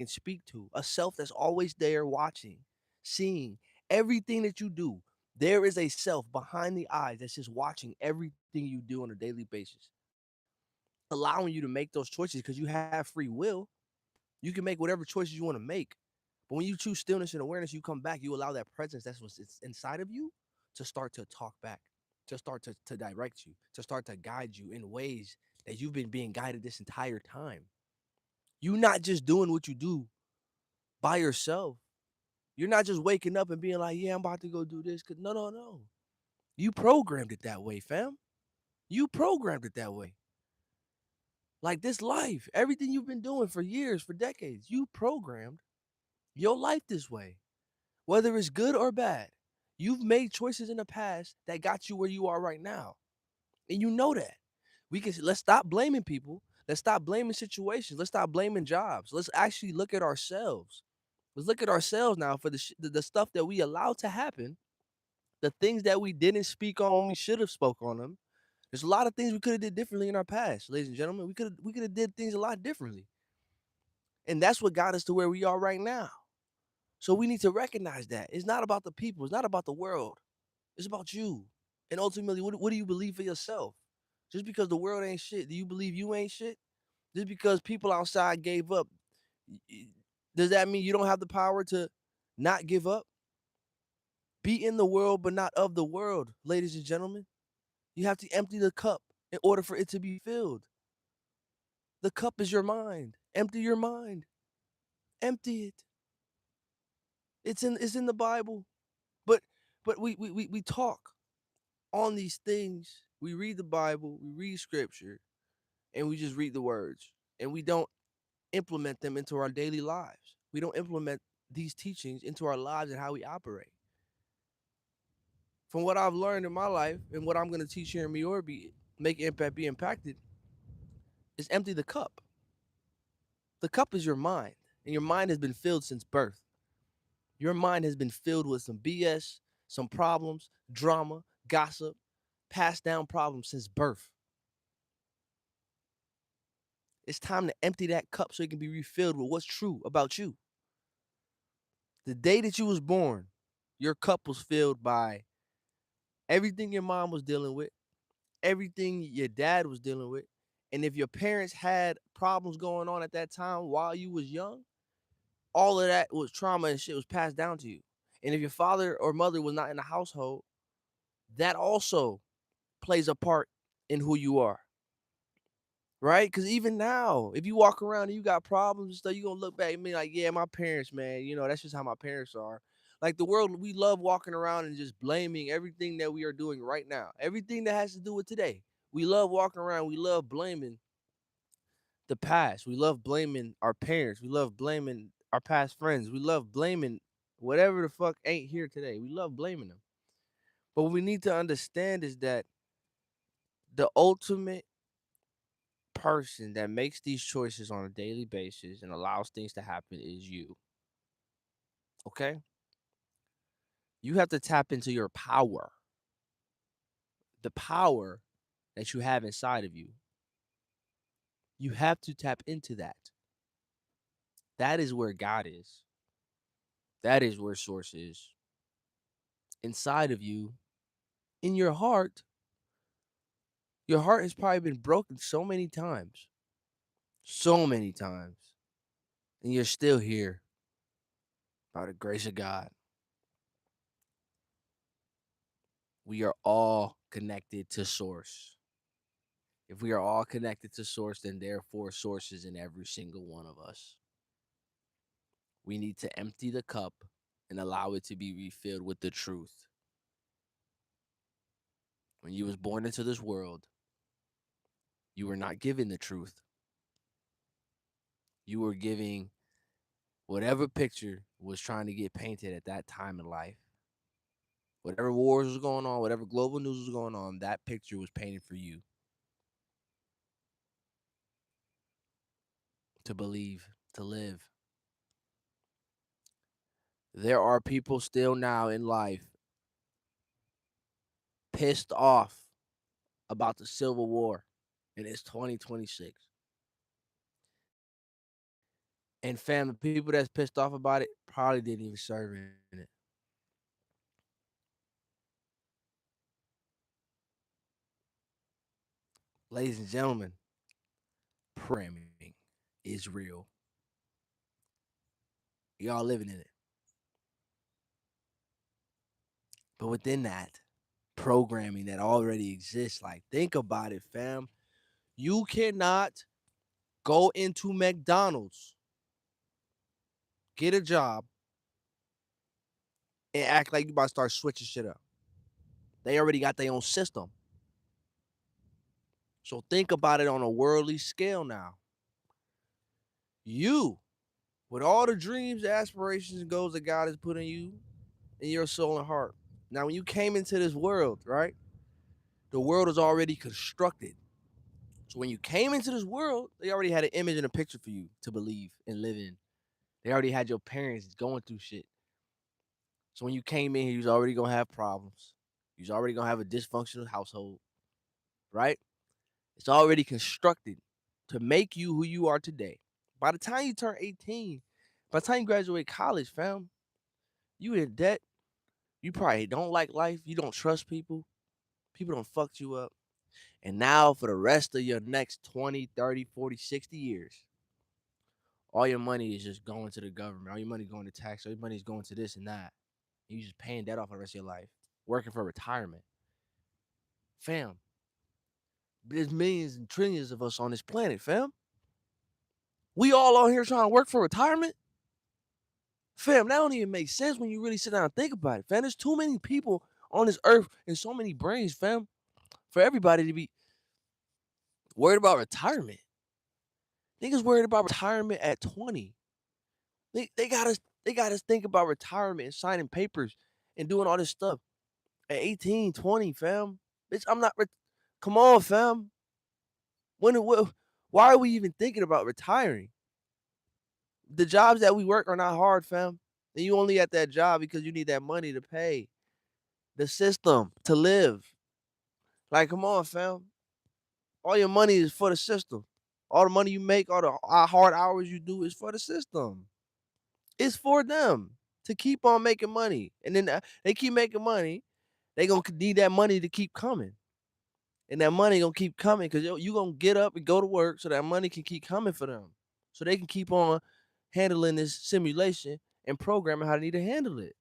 can speak to, a self that's always there watching, seeing everything that you do. There is a self behind the eyes that's just watching everything you do on a daily basis, allowing you to make those choices because you have free will. You can make whatever choices you want to make. But when you choose stillness and awareness, you come back, you allow that presence that's what's inside of you to start to talk back, to start to direct you, to start to guide you in ways that you've been being guided this entire time. You're not just doing what you do by yourself. You're not just waking up and being like, yeah, I'm about to go do this. Cause no, no, no. You programmed it that way, fam. You programmed it that way. Like this life, everything you've been doing for years, for decades, you programmed your life this way. Whether it's good or bad, you've made choices in the past that got you where you are right now. And you know that. Let's stop blaming people. Let's stop blaming situations. Let's stop blaming jobs. Let's actually look at ourselves. Let's look at ourselves now for the stuff that we allowed to happen, the things that we didn't speak on when we should have spoke on them. There's a lot of things we could have did differently in our past, ladies and gentlemen. We could have did things a lot differently. And that's what got us to where we are right now. So we need to recognize that. It's not about the people, it's not about the world. It's about you. And ultimately, what do you believe for yourself? Just because the world ain't shit, do you believe you ain't shit? Just because people outside gave up, does that mean you don't have the power to not give up? Be in the world, but not of the world, ladies and gentlemen. You have to empty the cup in order for it to be filled. The cup is your mind. Empty your mind. Empty it. It's in the Bible. But we talk on these things. We read the Bible, we read scripture, and we just read the words. And we don't implement them into our daily lives. We don't implement these teachings into our lives and how we operate. From what I've learned in my life and what I'm going to teach here in MIORBI, make impact, be impacted, is empty the cup. The cup is your mind, and your mind has been filled since birth. Your mind has been filled with some BS, some problems, drama, gossip, passed down problems since birth. It's time to empty that cup so it can be refilled with what's true about you. The day that you was born, your cup was filled by everything your mom was dealing with, everything your dad was dealing with. And if your parents had problems going on at that time while you was young, all of that was trauma and shit was passed down to you. And if your father or mother was not in the household, that also plays a part in who you are. Right? Because even now, if you walk around and you got problems and stuff, you gonna look back at me like, yeah, my parents, man, that's just how my parents are. Like the world, we love walking around and just blaming everything that we are doing right now. Everything that has to do with today. We love walking around, we love blaming the past. We love blaming our parents. We love blaming our past friends. We love blaming whatever the fuck ain't here today. We love blaming them. But what we need to understand is that the ultimate person that makes these choices on a daily basis and allows things to happen is you. Okay? You have to tap into your power, the power that you have inside of you. You have to tap into that. That is where God is. That is where source is. Inside of you, in your heart has probably been broken so many times. So many times. And you're still here by the grace of God. We are all connected to source. If we are all connected to source, then therefore source is in every single one of us. We need to empty the cup and allow it to be refilled with the truth. When you was born into this world, you were not given the truth. You were giving whatever picture was trying to get painted at that time in life. Whatever wars was going on, whatever global news was going on, that picture was painted for you to believe, to live. There are people still now in life pissed off about the Civil War, and it's 2026. And fam, the people that's pissed off about it probably didn't even serve in it. Ladies and gentlemen, programming is real. Y'all living in it. But within that, programming that already exists, like think about it, fam. You cannot go into McDonald's, get a job, and act like you about to start switching shit up. They already got their own system. So think about it on a worldly scale now. You, with all the dreams, aspirations, and goals that God has put in you, in your soul and heart. Now, when you came into this world, right, the world is already constructed. So when you came into this world, they already had an image and a picture for you to believe and live in. They already had your parents going through shit. So when you came in here, you was already gonna have problems. You was already gonna have a dysfunctional household, right? It's already constructed to make you who you are today. By the time you turn 18, by the time you graduate college, fam, you in debt. You probably don't like life. You don't trust people. People don't fuck you up. And now for the rest of your next 20, 30, 40, 60 years, all your money is just going to the government. All your money going to tax. All your money is going to this and that. And you just paying debt off for the rest of your life. Working for retirement. Fam, there's millions and trillions of us on this planet, fam. We all on here trying to work for retirement? Fam, that don't even make sense when you really sit down and think about it, fam. There's too many people on this earth and so many brains, fam, for everybody to be worried about retirement. Niggas worried about retirement at 20. They got us think about retirement and signing papers and doing all this stuff at 18, 20, fam. Bitch, I'm not come on, fam. Why are we even thinking about retiring? The jobs that we work are not hard, fam. And you only at that job because you need that money to pay the system to live. Like, come on, fam. All your money is for the system. All the money you make, all the hard hours you do is for the system. It's for them to keep on making money. And then they keep making money. They going to need that money to keep coming. And that money going to keep coming because you going to get up and go to work so that money can keep coming for them. So they can keep on handling this simulation and programming how they need to handle it.